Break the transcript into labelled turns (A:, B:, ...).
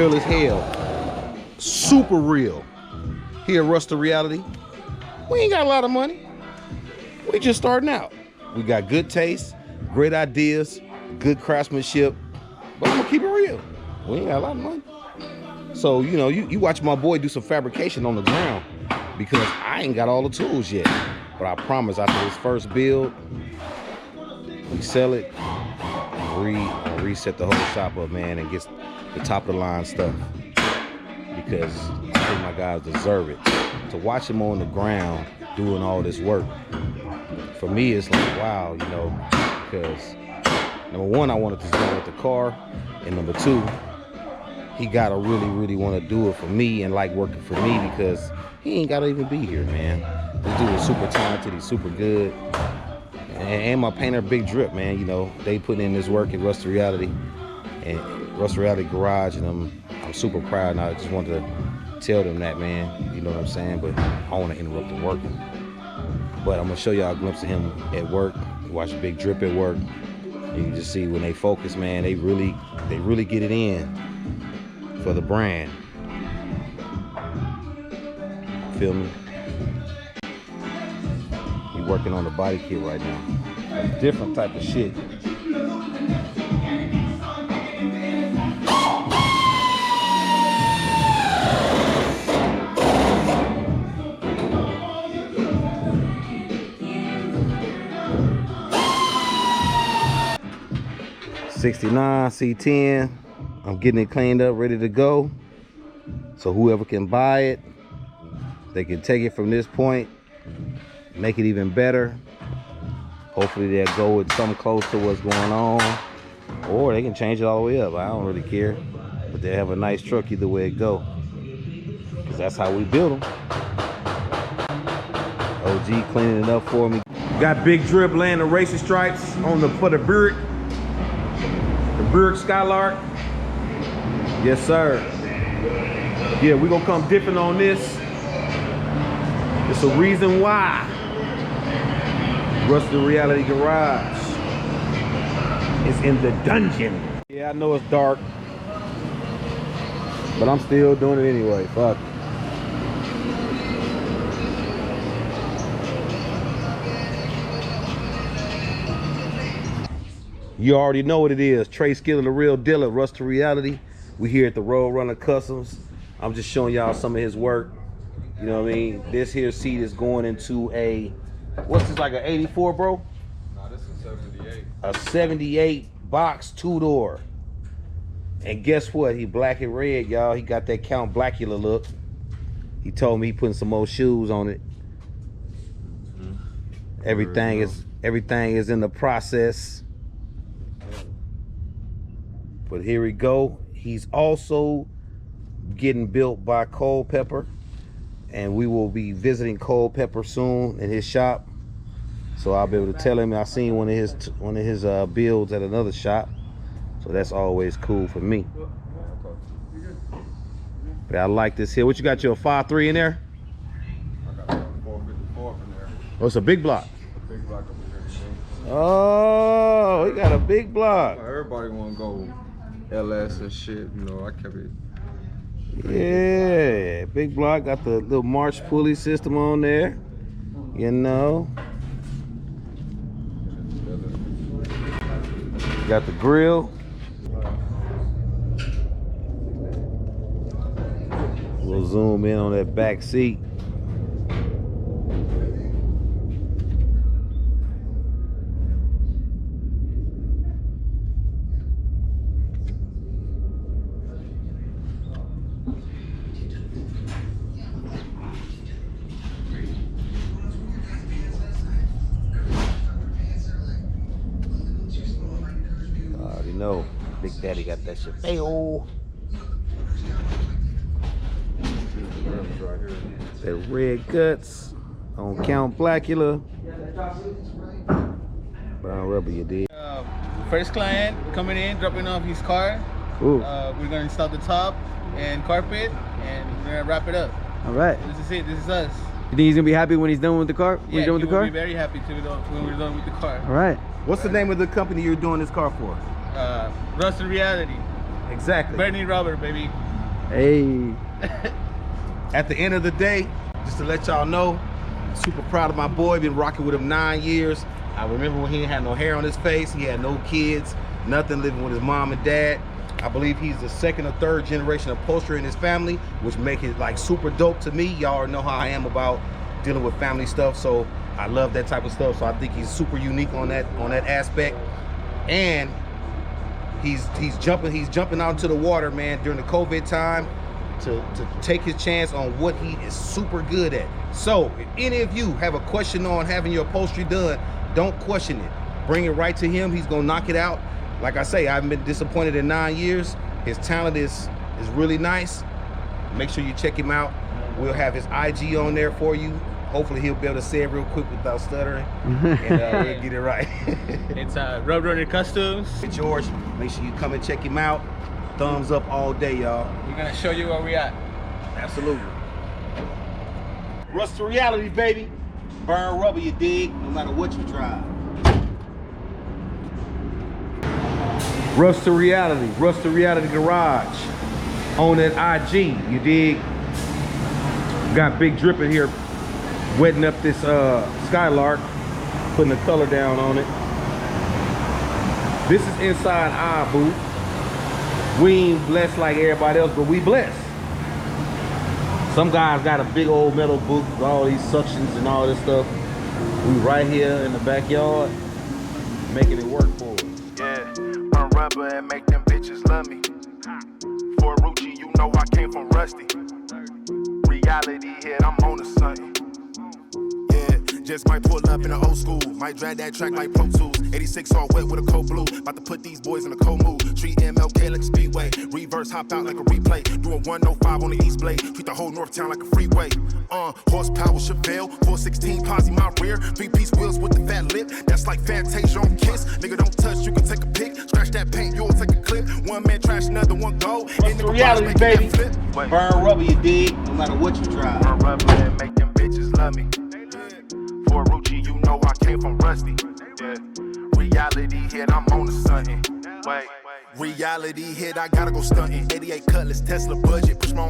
A: Real as hell. Super real. Here at RUST2REALITY, we ain't got a lot of money. We just starting out. We got good taste, great ideas, good craftsmanship, but I'm gonna keep it real. We ain't got a lot of money. So, you know, you watch my boy do some fabrication on the ground because I ain't got all the tools yet. But I promise after this first build, we sell it and reset the whole shop up, man, and get the top of the line stuff. Because I think my guys deserve it. To watch them on the ground doing all this work, for me, it's like, wow, you know, because number one, I wanted to start with the car, and number two, he gotta really want to do it for me and like working for me because he ain't gotta even be here, man. This dude is super talented, he's super good. And my painter, Big Drip, man, you know, they put in this work at RUST2REALITY and RUST2REALITY Garage, and I'm super proud, and I just wanted to tell them that, man, you know what I'm saying? But I don't want to interrupt the work. But I'm gonna show y'all a glimpse of him at work. Watch Big Drip at work. You can just see when they focus, man, they really get it in for the brand. Feel me? He working on the body kit right now. A different type of shit. '69 C10. I'm getting it cleaned up, ready to go. So whoever can buy it, they can take it from this point, make it even better. Hopefully they'll go with something close to what's going on, or they can change it all the way up. I don't really care, but they'll have a nice truck either way it go, because that's how we build them. OG cleaning it up for me. Got Big Drip laying the racing stripes on for the Buick. The Buick Skylark. Yes, sir. Yeah, we're gonna come different on this. It's a reason why RUST2REALITY Garage is in the dungeon. Yeah, I know it's dark, but I'm still doing it anyway. Fuck. You already know what it is. Trey Skiller, the real dealer, RUST2REALITY. We here at the Road Runner Customs. I'm just showing y'all some of his work. You know what I mean? This here seat is going into a, what's this, like an 84, bro?
B: Nah, this is 78.
A: A 78 box 2-door. And guess what? He black and red, y'all. He got that Count Blackula look. He told me he putting some more shoes on it. Everything is in the process. But here we go. He's also getting built by Culpepper, and we will be visiting Culpepper soon in his shop. So I'll be able to tell him I seen one of his builds at another shop. So that's always cool for me. But I like this here. What you got, your 5.3 in there?
B: I got a 454 in there.
A: Oh, it's a big block.
B: A big block over here.
A: Oh, he got a big block.
B: Everybody want to go LS and shit, you know, I kept it.
A: Yeah, big block, got the little march pulley system on there, you know. Got the grill. We'll zoom in on that back seat. No, Big Daddy got that shit. Hey, oh. The red guts on Count Blackula. Brown rubber, you did.
C: First client coming in, dropping off his car.
A: Ooh.
C: We're gonna install the top and carpet, and we're gonna wrap it up.
D: All right.
C: This is it. This is us.
D: You think he's gonna be happy when he's done with the car?
C: Yeah, he will be very happy when we're done with the car.
D: All right.
A: What's the name of the company you're doing this car for?
C: RUST2REALITY.
A: Exactly.
C: Bernie Robert, baby.
D: Hey.
A: At the end of the day, just to let y'all know, super proud of my boy. Been rocking with him 9 years. I remember when he didn't have no hair on his face. He had no kids, nothing, living with his mom and dad. I believe he's the 2nd or 3rd generation upholsterer in his family, which make it like super dope to me. Y'all know how I am about dealing with family stuff, so I love that type of stuff. So I think he's super unique on that aspect. And he's jumping out into the water, man, during the COVID time to take his chance on what he is super good at. So if any of you have a question on having your upholstery done, don't question it. Bring it right to him. He's gonna knock it out. Like I say, I haven't been disappointed in 9 years. His talent is really nice. Make sure you check him out. We'll have his IG on there for you. Hopefully he'll be able to say it real quick without stuttering, and we'll get it right.
C: It's Road Runner Customs.
A: Hey, George, make sure you come and check him out. Thumbs up all day, y'all.
C: We're gonna show you where we at.
A: Absolutely. Rust to reality, baby. Burn rubber, you dig, no matter what you drive. Rust to reality garage. On that IG, you dig? Got Big Drip in here wetting up this Skylark, putting the color down on it. This is inside our booth. We ain't blessed like everybody else, but we blessed. Some guys got a big old metal booth with all these suctions and all this stuff. We right here in the backyard, making it work for us.
E: Yeah, burn rubber and make them bitches love me. For Rucci, you know I came from Rusty. Reality hit, I'm on to something. Yeah, just might pull up in the old school. Might drag that track like Pro Tools. 86 all wet with a cold blue. About to put these boys in a cold mood. Treat MLK like a speedway. Reverse hop out like a replay. Doing 105 on the East Blade. Treat the whole North Town like a freeway. Horsepower Chevelle. 416 posse my rear. 3-piece wheels with the fat lip. That's like Fantasia on Kiss. Nigga don't touch, you can take a pic. Scratch that paint, you'll take a clip. One man trash, another one go.
A: Rust to reality, baby. Burn rubber, you dig, no matter what you drive.
E: Burn rubber and make them bitches love me. For Rucci, you know I came from Rusty. Yeah. Reality hit, I'm on to something. Wait. Reality hit, I gotta go stunting. 88 Cutlass, Tesla budget, push my own